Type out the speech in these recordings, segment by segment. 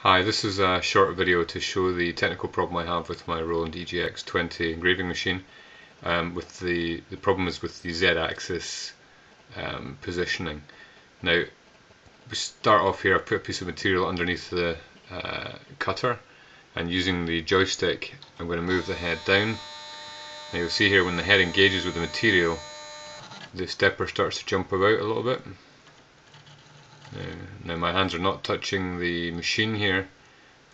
Hi, this is a short video to show the technical problem I have with my Roland EGX 20 engraving machine. The problem is with the Z-axis positioning. Now, we start off here. I put a piece of material underneath the cutter, and using the joystick I'm going to move the head down. Now you'll see here when the head engages with the material, the stepper starts to jump about a little bit. Now my hands are not touching the machine here,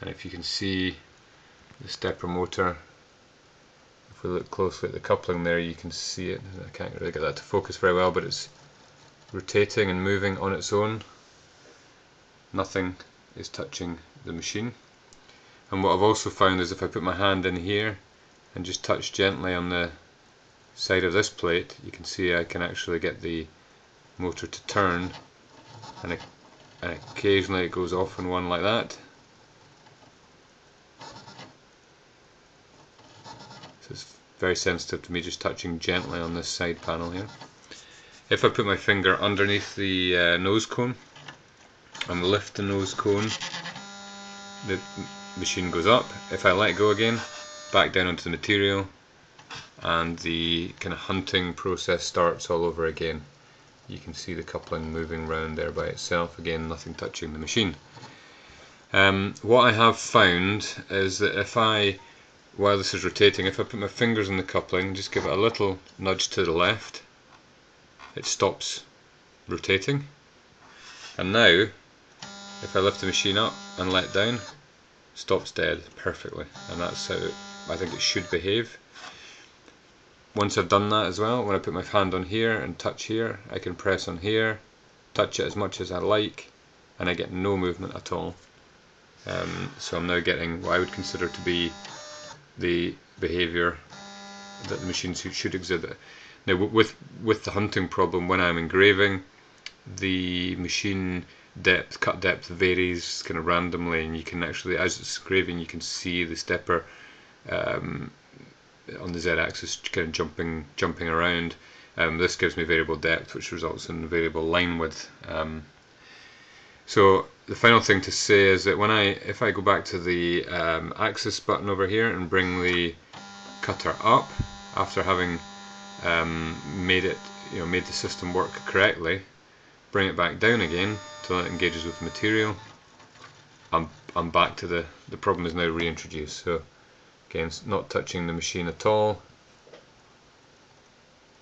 and if you can see the stepper motor, if we look closely at the coupling there, you can see it. I can't really get that to focus very well, but it's rotating and moving on its own. Nothing is touching the machine. And what I've also found is if I put my hand in here and just touch gently on the side of this plate, you can see I can actually get the motor to turn, and occasionally it goes off on one like that. So it's very sensitive to me just touching gently on this side panel here. If I put my finger underneath the nose cone and lift the nose cone, the machine goes up. If I let go again, back down onto the material, and the kind of hunting process starts all over again. You can see the coupling moving around there by itself, again nothing touching the machine. What I have found is that while this is rotating, if I put my fingers in the coupling, just give it a little nudge to the left, it stops rotating. And now, if I lift the machine up and let down, stops dead perfectly, and that's how I think it should behave. Once I've done that as well, when I put my hand on here and touch here, I can press on here, touch it as much as I like, and I get no movement at all. So I'm now getting what I would consider to be the behaviour that the machine should exhibit. Now with the hunting problem, when I'm engraving, the machine depth, cut depth varies kind of randomly, and you can actually, as it's engraving, you can see the stepper on the Z-axis kind of jumping around. This gives me variable depth, which results in variable line width. So the final thing to say is that if I go back to the axis button over here and bring the cutter up after having made the system work correctly, bring it back down again till it engages with the material, I'm back to the problem is now reintroduced. So again, it's not touching the machine at all.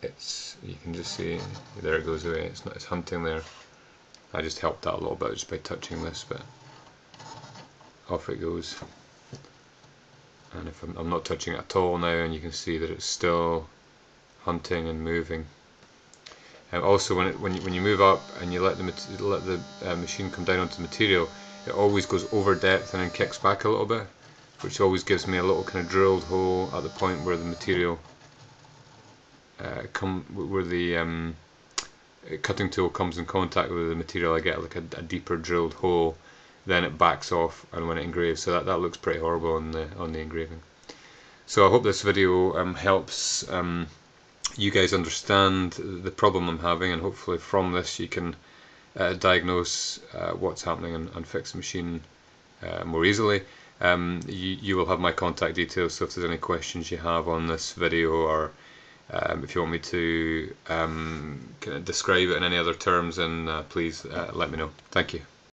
You can just see there it goes away. It's hunting there. I just helped out a little bit just by touching this, but off it goes. And if I'm not touching it at all now, and you can see that it's still hunting and moving. And also, when you move up and you let the machine come down onto the material, it always goes over depth and then kicks back a little bit, which always gives me a little kind of drilled hole at the point where the material where the cutting tool comes in contact with the material. I get like a deeper drilled hole, then it backs off, and when it engraves, so that looks pretty horrible on the engraving. So I hope this video helps you guys understand the problem I'm having, and hopefully from this you can diagnose what's happening and fix the machine more easily. You will have my contact details, so if there's any questions you have on this video, or if you want me to kind of describe it in any other terms, then please let me know. Thank you.